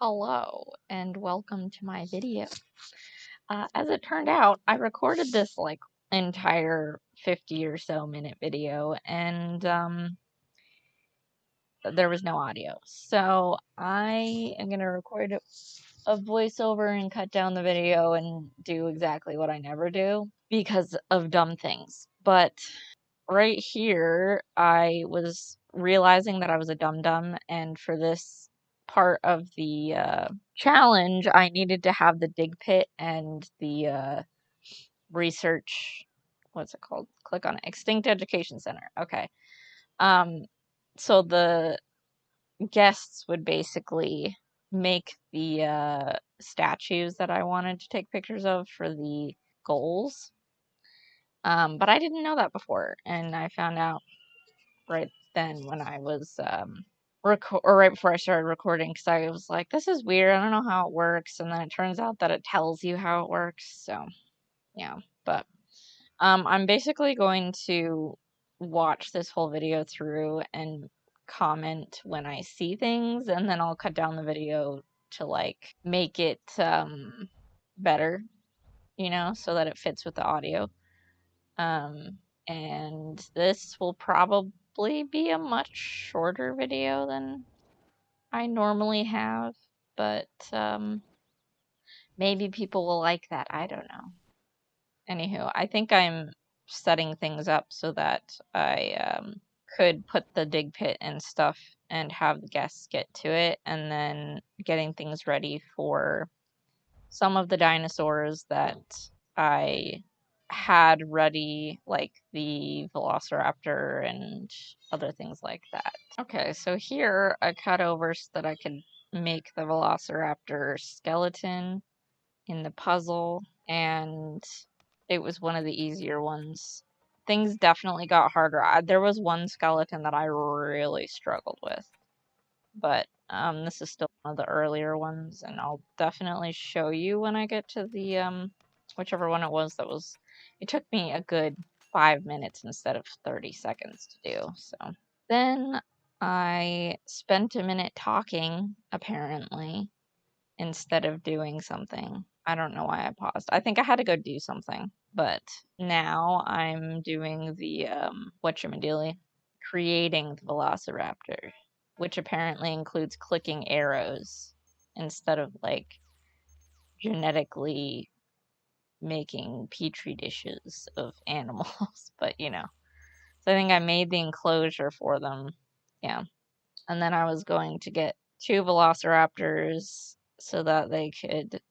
Hello and welcome to my video. As it turned out, I recorded this entire 50 or so minute video and there was no audio. So I am going to record a voiceover and cut down the video and do exactly what I never do because of dumb things. But right here, I was realizing that I was a dum-dum, and for this part of the challenge, I needed to have the dig pit and the research, what's it called? Click on it. Extinct Education Center. Okay. So the guests would basically make the statues that I wanted to take pictures of for the goals. But I didn't know that before, and I found out right then when I was or right before I started recording, because I was like, this is weird, I don't know how it works, and then it turns out that it tells you how it works. So yeah, but I'm basically going to watch this whole video through and comment when I see things, and then I'll cut down the video to make it better, so that it fits with the audio. And this will probably be a much shorter video than I normally have, but maybe people will like that. I don't know. Anywho, I think I'm setting things up so that I could put the dig pit and stuff and have the guests get to it, and then getting things ready for some of the dinosaurs that I had ready, like the Velociraptor and other things like that. Okay, so here I cut over so that I could make the Velociraptor skeleton in the puzzle, and it was one of the easier ones. Things definitely got harder. There was one skeleton that I really struggled with, but this is still one of the earlier ones, and I'll definitely show you when I get to the whichever one it was that was. It took me a good 5 minutes instead of 30 seconds to do. So then I spent a minute talking, apparently, instead of doing something. I don't know why I paused. I think I had to go do something, but now I'm doing the whatchamadiddly, creating the Velociraptor, which apparently includes clicking arrows instead of genetically making petri dishes of animals. But so I think I made the enclosure for them. Yeah. And then I was going to get 2 Velociraptors so that they could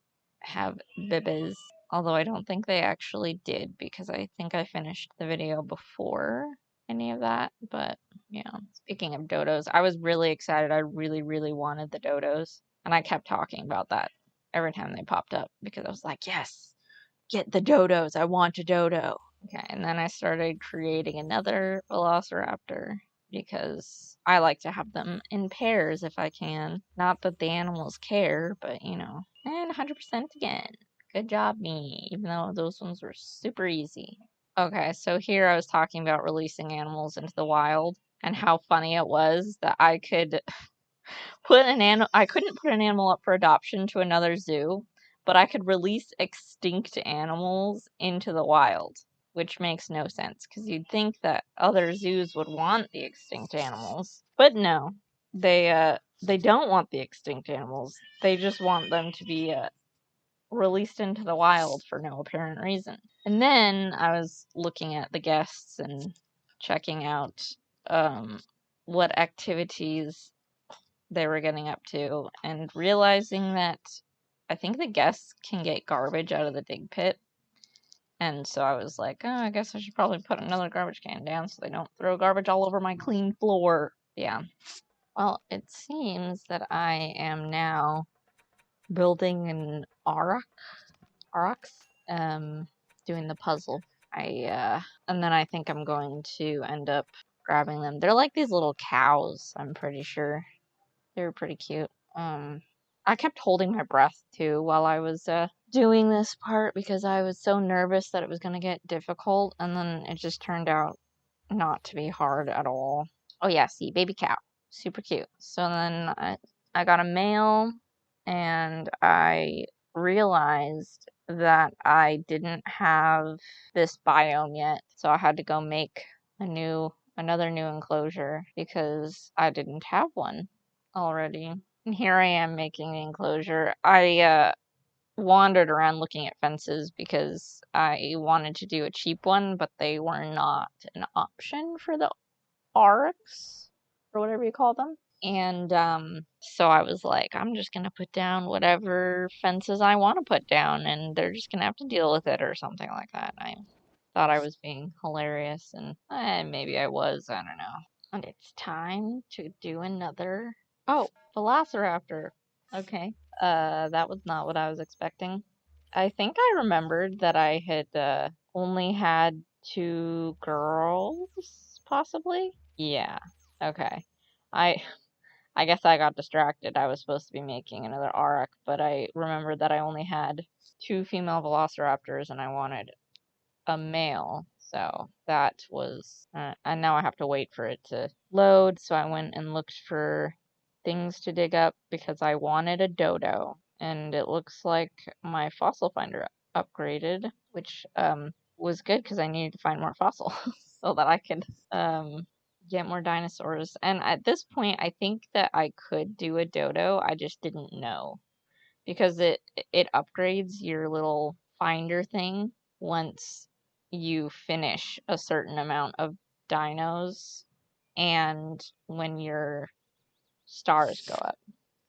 have bibis. Although I don't think they actually did, because I think I finished the video before any of that. But yeah, speaking of dodos, I was really excited. I really, really wanted the dodos. And I kept talking about that every time they popped up, because I was like, yes, get the dodos. I want a dodo. Okay, and then I started creating another Velociraptor, because I like to have them in pairs if I can. Not that the animals care, but and 100% again. Good job, me, even though those ones were super easy. Okay, so here I was talking about releasing animals into the wild, and how funny it was that I could I couldn't put an animal up for adoption to another zoo, but I could release extinct animals into the wild, which makes no sense, because you'd think that other zoos would want the extinct animals. But no, they don't want the extinct animals. They just want them to be released into the wild for no apparent reason. And then I was looking at the guests and checking out what activities they were getting up to, and realizing that I think the guests can get garbage out of the dig pit. And so I was like, oh, I guess I should probably put another garbage can down so they don't throw garbage all over my clean floor. Yeah. Well, it seems that I am now building an aurochs, doing the puzzle. And then I think I'm going to end up grabbing them. They're like these little cows, I'm pretty sure. They were pretty cute. I kept holding my breath too while I was doing this part, because I was so nervous that it was going to get difficult, and then it just turned out not to be hard at all. Oh yeah, see, baby cow. Super cute. So then I got a male, and I realized that I didn't have this biome yet, so I had to go make another new enclosure because I didn't have one already. And here I am making the enclosure. I wandered around looking at fences because I wanted to do a cheap one, but they were not an option for the ARCs or whatever you call them. And so I was like, I'm just gonna put down whatever fences I want to put down, and they're just gonna have to deal with it or something like that. I thought I was being hilarious, and maybe I was. I don't know. And it's time to do another. Oh, Velociraptor. Okay. That was not what I was expecting. I think I remembered that I had only had two girls, possibly. Yeah. Okay. I I guess I got distracted. I was supposed to be making another ARC, but I remembered that I only had two female velociraptors and I wanted a male. So that was, and now I have to wait for it to load. So I went and looked for things to dig up because I wanted a dodo. And it looks like my fossil finder upgraded, which was good because I needed to find more fossils so that I could get more dinosaurs. And at this point, I think that I could do a dodo. I just didn't know because it upgrades your little finder thing once you finish a certain amount of dinos and when your stars go up.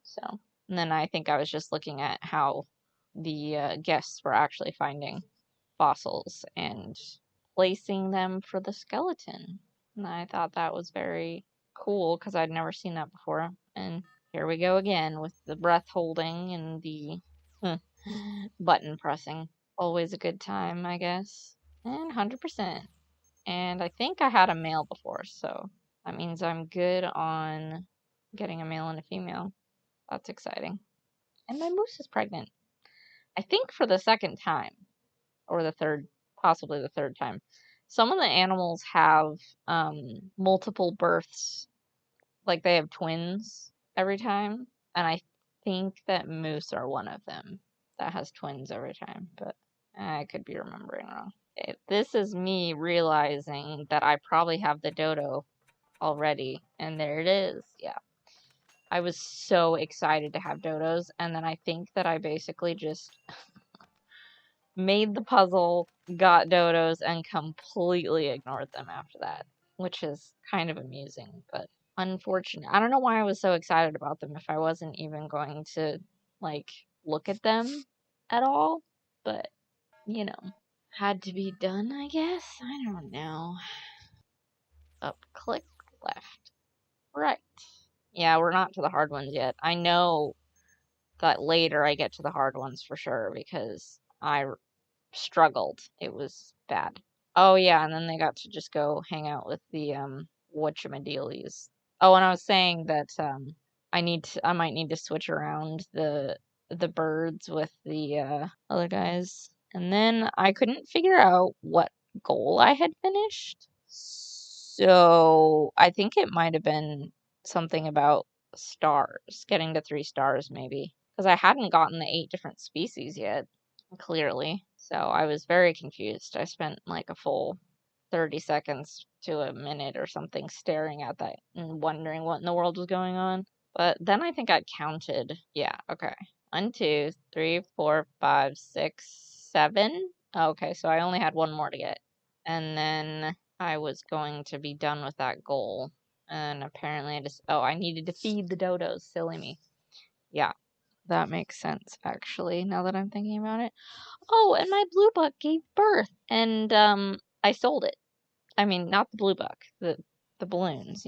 So, and then I think I was just looking at how the guests were actually finding fossils and placing them for the skeleton. And I thought that was very cool because I'd never seen that before. And here we go again with the breath holding and the button pressing. Always a good time, I guess. And 100%. And I think I had a male before, so that means I'm good on getting a male and a female. That's exciting. And my moose is pregnant. I think for the second time, or the third, possibly the third time. Some of the animals have multiple births, like they have twins every time, and I think that moose are one of them that has twins every time, but I could be remembering wrong. Okay, this is me realizing that I probably have the dodo already, and there it is. Yeah. I was so excited to have dodos, and then I think that I basically just made the puzzle, got dodos, and completely ignored them after that, which is kind of amusing, but unfortunate. I don't know why I was so excited about them if I wasn't even going to, like, look at them at all, but, you know, had to be done, I guess? I don't know. Up, click, left, right. Yeah, we're not to the hard ones yet. I know that later I get to the hard ones for sure because I struggled. It was bad. Oh yeah, and then they got to just go hang out with the whatchamadealies. Oh, and I was saying that I might need to switch around the birds with the other guys. And then I couldn't figure out what goal I had finished. So I think it might have been something about stars, getting to 3 stars maybe. Because I hadn't gotten the 8 different species yet, clearly. So I was very confused. I spent like a full 30 seconds to a minute or something staring at that and wondering what in the world was going on. But then I think I'd counted. Yeah, okay. 1, 2, 3, 4, 5, 6, 7. Okay, so I only had one more to get. And then I was going to be done with that goal. And apparently I needed to feed the dodos. Silly me. Yeah, that makes sense, actually, now that I'm thinking about it. Oh, and my blue buck gave birth, and I sold it. I mean, not the blue buck, the balloons,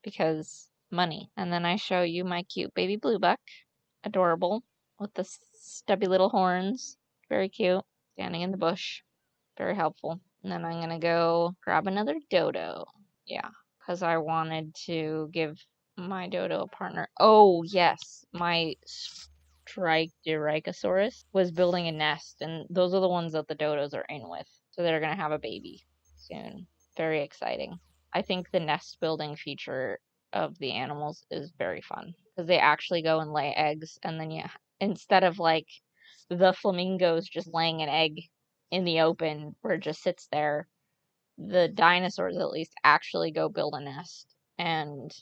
because money. And then I show you my cute baby blue buck, adorable, with the stubby little horns, very cute, standing in the bush, very helpful. And then I'm gonna go grab another dodo. Yeah, because I wanted to give my dodo a partner. Oh, yes, my Strikeosaurus was building a nest, and those are the ones that the dodos are in with. So they're gonna have a baby soon. Very exciting. I think the nest building feature of the animals is very fun because they actually go and lay eggs, and then instead of like the flamingos just laying an egg in the open where it just sits there, the dinosaurs at least actually go build a nest and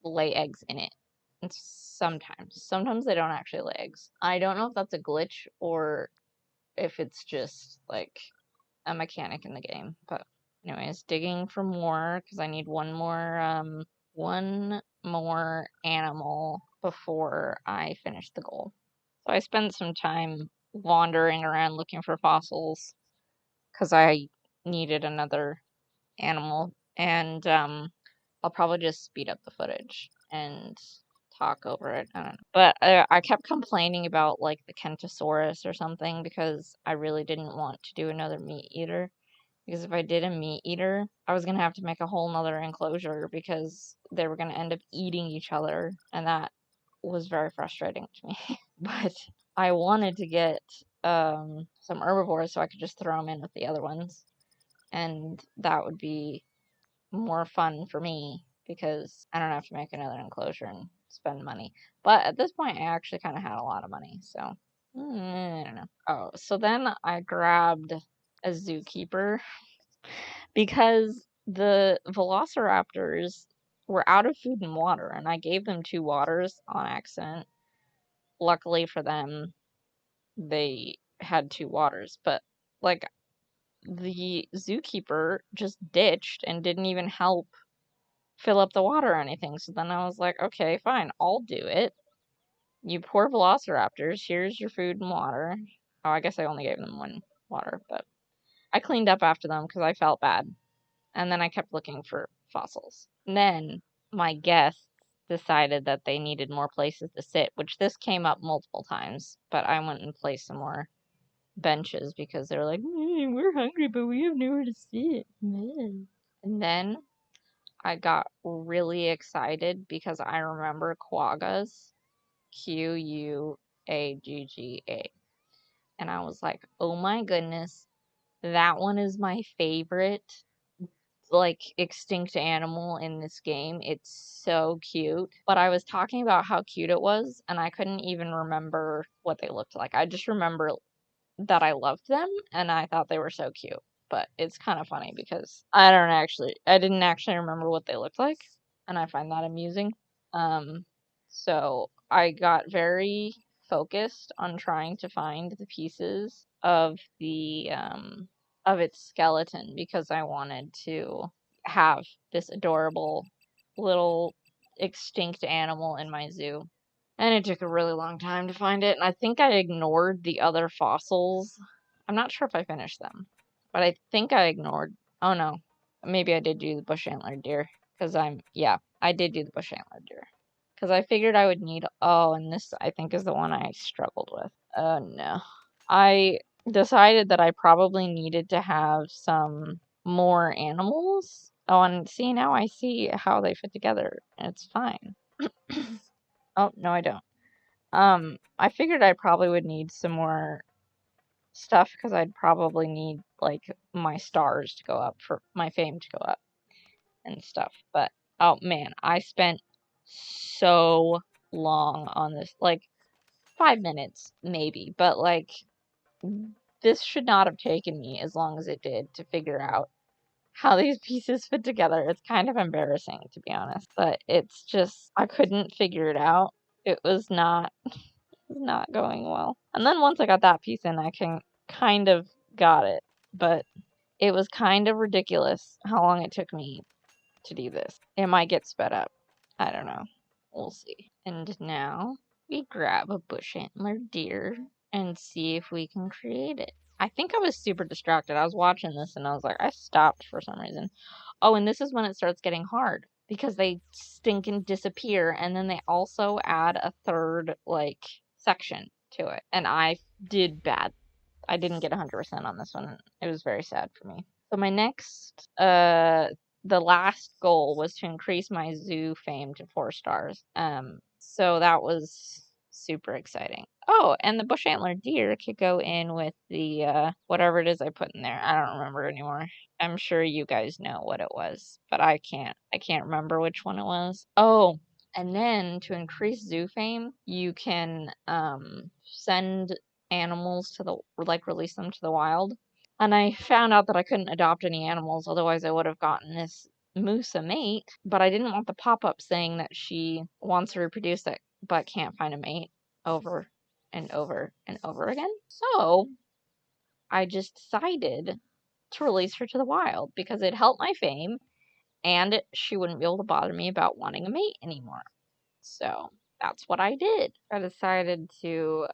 lay eggs in it. And sometimes they don't actually lay eggs. I don't know if that's a glitch or if it's just like a mechanic in the game. But anyways, digging for more because I need one more animal before I finish the goal. So I spent some time wandering around looking for fossils because I needed another animal, and I'll probably just speed up the footage and talk over it. I don't know. But I kept complaining about like the Kentosaurus or something because I really didn't want to do another meat eater. Because if I did a meat eater, I was gonna have to make a whole nother enclosure because they were gonna end up eating each other, and that was very frustrating to me. But I wanted to get some herbivores so I could just throw them in with the other ones, and that would be more fun for me because I don't have to make another enclosure and spend money. But at this point, I actually kind of had a lot of money, so I don't know. Oh, so then I grabbed a zookeeper because the velociraptors were out of food and water, and I gave them 2 waters on accident. Luckily for them, they had 2 waters, but like the zookeeper just ditched and didn't even help fill up the water or anything. So then I was like, okay, fine, I'll do it. You poor velociraptors, here's your food and water. Oh, I guess I only gave them 1 water, but I cleaned up after them because I felt bad. And then I kept looking for fossils. And then my guests decided that they needed more places to sit, which this came up multiple times, but I went and placed some more benches because they were like, we're hungry, but we have nowhere to sit. And then I got really excited because I remember quaggas, Quuaggga. And I was like, oh my goodness, that one is my favorite, like, extinct animal in this game. It's so cute. But I was talking about how cute it was, and I couldn't even remember what they looked like. I just remember that I loved them, and I thought they were so cute. But it's kind of funny because I didn't actually remember what they looked like, and I find that amusing. So I got very focused on trying to find the pieces of its skeleton because I wanted to have this adorable little extinct animal in my zoo. And it took a really long time to find it, and I think I ignored the other fossils. I'm not sure if I finished them, but I think I ignored. Oh no, maybe I did do the bush antlered deer, because I did do the bush antlered deer. Because I figured I would need. Oh, and this I think is the one I struggled with. Oh no. I decided that I probably needed to have some more animals. Oh, and see, now I see how they fit together, and it's fine. Oh, no, I don't. I figured I probably would need some more stuff because I'd probably need, like, my stars to go up for my fame to go up and stuff. But, oh man, I spent so long on this, like, 5 minutes maybe, but, like, this should not have taken me as long as it did to figure out how these pieces fit together. It's kind of embarrassing, to be honest, but it's just, I couldn't figure it out. It was not going well. And then once I got that piece in, I kind of got it, but it was kind of ridiculous how long it took me to do this. It might get sped up. I don't know. We'll see. And now we grab a bush antler deer and see if we can create it. I think I was super distracted. I was watching this and I was like, I stopped for some reason. Oh, and this is when it starts getting hard because they stink and disappear, and then they also add a third, like, section to it. And I did bad. I didn't get 100% on this one. It was very sad for me. So my next, the last goal was to increase my zoo fame to 4 stars. So that was super exciting. Oh, and the bush antler deer could go in with the, whatever it is I put in there. I don't remember anymore. I'm sure you guys know what it was, but I can't remember which one it was. Oh, And then to increase zoo fame, you can send animals to release them to the wild. And I found out that I couldn't adopt any animals, otherwise I would have gotten this moose a mate, but I didn't want the pop-up saying that she wants to reproduce it but can't find a mate over and over and over again. So I just decided to release her to the wild because it helped my fame and she wouldn't be able to bother me about wanting a mate anymore. So that's what I did. I decided to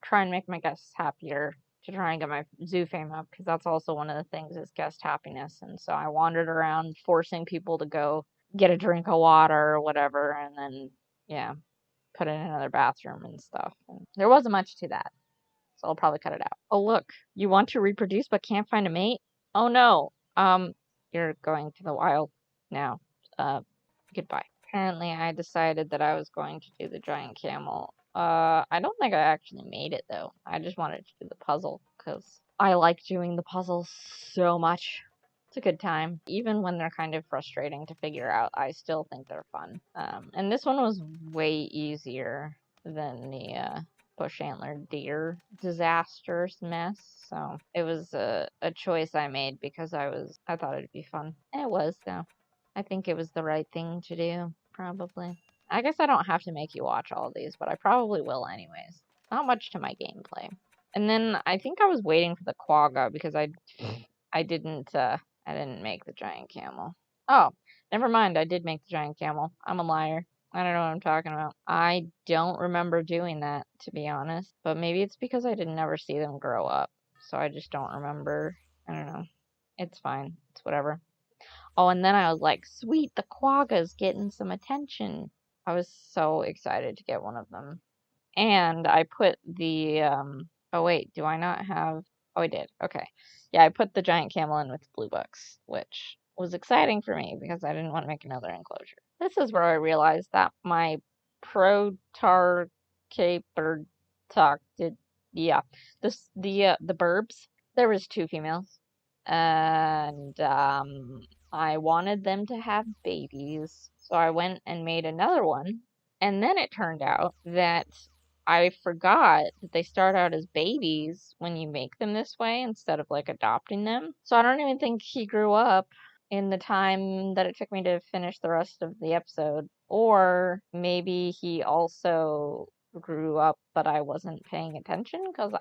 try and make my guests happier, to try and get my zoo fame up, because that's also one of the things is guest happiness. And so I wandered around forcing people to go get a drink of water or whatever, and then, yeah, put it in another bathroom and stuff. And there wasn't much to that, so I'll probably cut it out. Oh, look, you want to reproduce but can't find a mate? Oh, no. You're going to the wild now. Goodbye. Apparently, I decided that I was going to do the giant camel. I don't think I actually made it, though. I just wanted to do the puzzle, because I like doing the puzzles so much. It's a good time. Even when they're kind of frustrating to figure out, I still think they're fun. And this one was way easier than the bush antler deer disastrous mess. So it was a choice I made because I thought it'd be fun. And it was, though. I think it was the right thing to do, probably. I guess I don't have to make you watch all of these, but I probably will anyways. Not much to my gameplay. And then I think I was waiting for the quagga because I didn't make the giant camel. Oh, never mind, I did make the giant camel. I'm a liar. I don't know what I'm talking about. I don't remember doing that, to be honest. But maybe it's because I didn't ever see them grow up. So I just don't remember. I don't know. It's fine. It's whatever. Oh, and then I was like, sweet, the quagga's getting some attention. I was so excited to get one of them. And I put the, oh wait, do I not have, oh I did, okay. Yeah, I put the giant camel in with blue bucks, which was exciting for me because I didn't want to make another enclosure. This is where I realized that my protarcaper did, yeah, the burbs, there was 2 females. And, I wanted them to have babies, so I went and made another one. And then it turned out that I forgot that they start out as babies when you make them this way instead of like adopting them. So I don't even think he grew up in the time that it took me to finish the rest of the episode. Or maybe he also grew up, but I wasn't paying attention because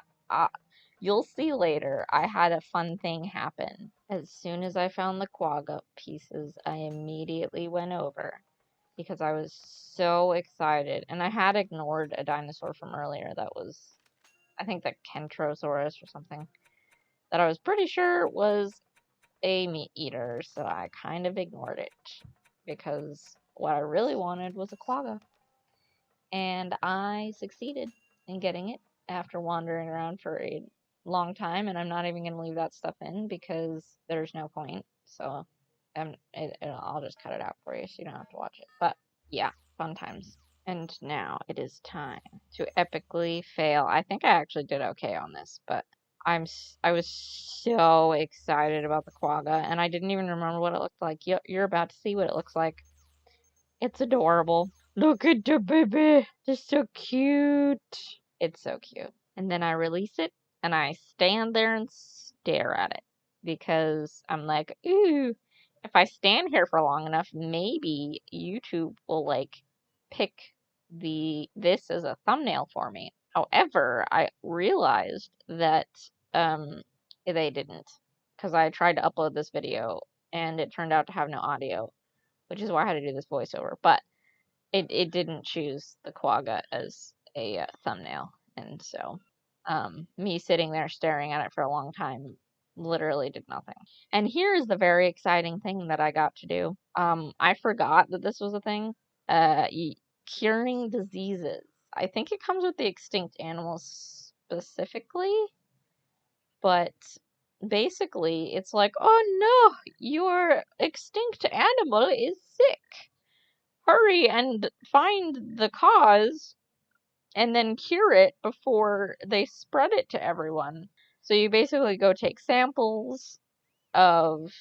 you'll see later, I had a fun thing happen. As soon as I found the quagga pieces, I immediately went over because I was so excited. And I had ignored a dinosaur from earlier that was, I think, the Kentrosaurus or something, that I was pretty sure was a meat eater, so I kind of ignored it because what I really wanted was a quagga. And I succeeded in getting it after wandering around for a long time, and I'm not even going to leave that stuff in because there's no point. So I'll just cut it out for you so you don't have to watch it. But yeah, fun times. And now it is time to epically fail. I think I actually did okay on this, but I was so excited about the quagga, and I didn't even remember what it looked like. You're about to see what it looks like. It's adorable. Look at the baby. They're so cute. It's so cute. And then I release it, and I stand there and stare at it because I'm like, ooh, if I stand here for long enough, maybe YouTube will like pick this as a thumbnail for me. However, I realized that they didn't, because I tried to upload this video and it turned out to have no audio, which is why I had to do this voiceover. But it didn't choose the quagga as a thumbnail, and so me sitting there staring at it for a long time literally did nothing. And here is the very exciting thing that I got to do. I forgot that this was a thing. Curing diseases. I think it comes with the extinct animals specifically, but basically it's like, oh no, your extinct animal is sick. Hurry and find the cause and then cure it before they spread it to everyone. So you basically go take samples of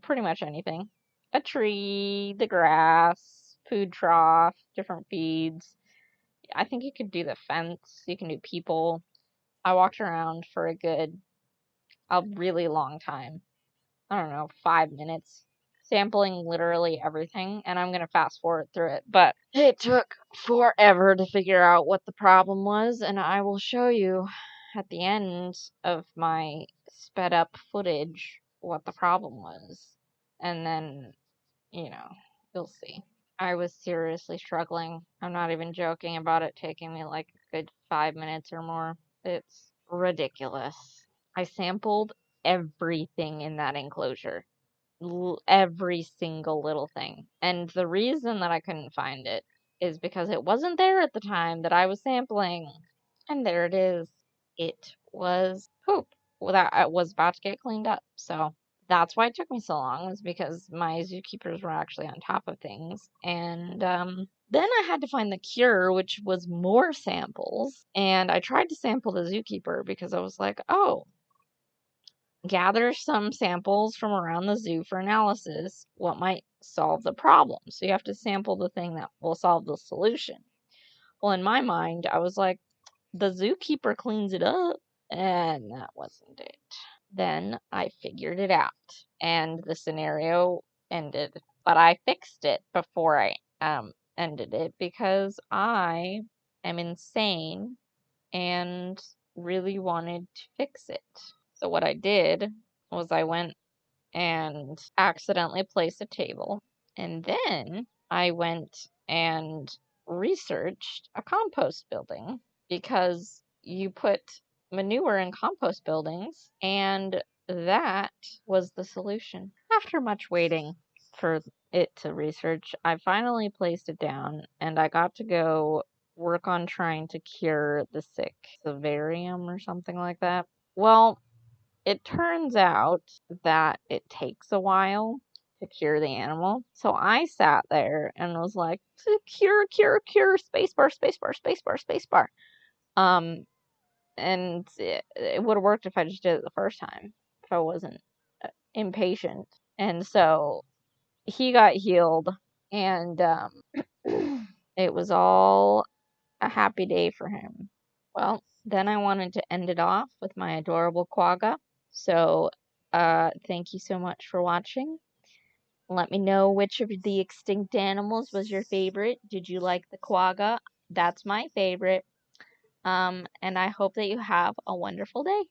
pretty much anything. A tree, the grass, food trough, different feeds. I think you could do the fence, you can do people. I walked around for a really long time. I don't know, 5 minutes, sampling literally everything, and I'm gonna fast forward through it. But it took forever to figure out what the problem was, and I will show you at the end of my sped up footage what the problem was. And then, you'll see. I was seriously struggling. I'm not even joking about it taking me like a good 5 minutes or more. It's ridiculous. I sampled everything in that enclosure. Every single little thing. And the reason that I couldn't find it is because it wasn't there at the time that I was sampling. And there it is. It was poop. Well, that I was about to get cleaned up. So that's why it took me so long, was because my zookeepers were actually on top of things. And then I had to find the cure, which was more samples. And I tried to sample the zookeeper because I was like, oh, gather some samples from around the zoo for analysis. What might solve the problem? So you have to sample the thing that will solve the solution. Well, in my mind, I was like, the zookeeper cleans it up, and that wasn't it. Then I figured it out, and the scenario ended. But I fixed it before I ended it because I am insane and really wanted to fix it. So what I did was I went and accidentally placed a table, and then I went and researched a compost building because you put manure in compost buildings, and that was the solution. After much waiting for it to research, I finally placed it down, and I got to go work on trying to cure the sick vivarium or something like that. Well, it turns out that it takes a while to cure the animal. So I sat there and was like, cure, cure, cure, spacebar, spacebar, spacebar, spacebar. And it would have worked if I just did it the first time, if I wasn't impatient. And so he got healed, and it was all a happy day for him. Well, then I wanted to end it off with my adorable quagga. So, thank you so much for watching. Let me know which of the extinct animals was your favorite. Did you like the quagga? That's my favorite. And I hope that you have a wonderful day.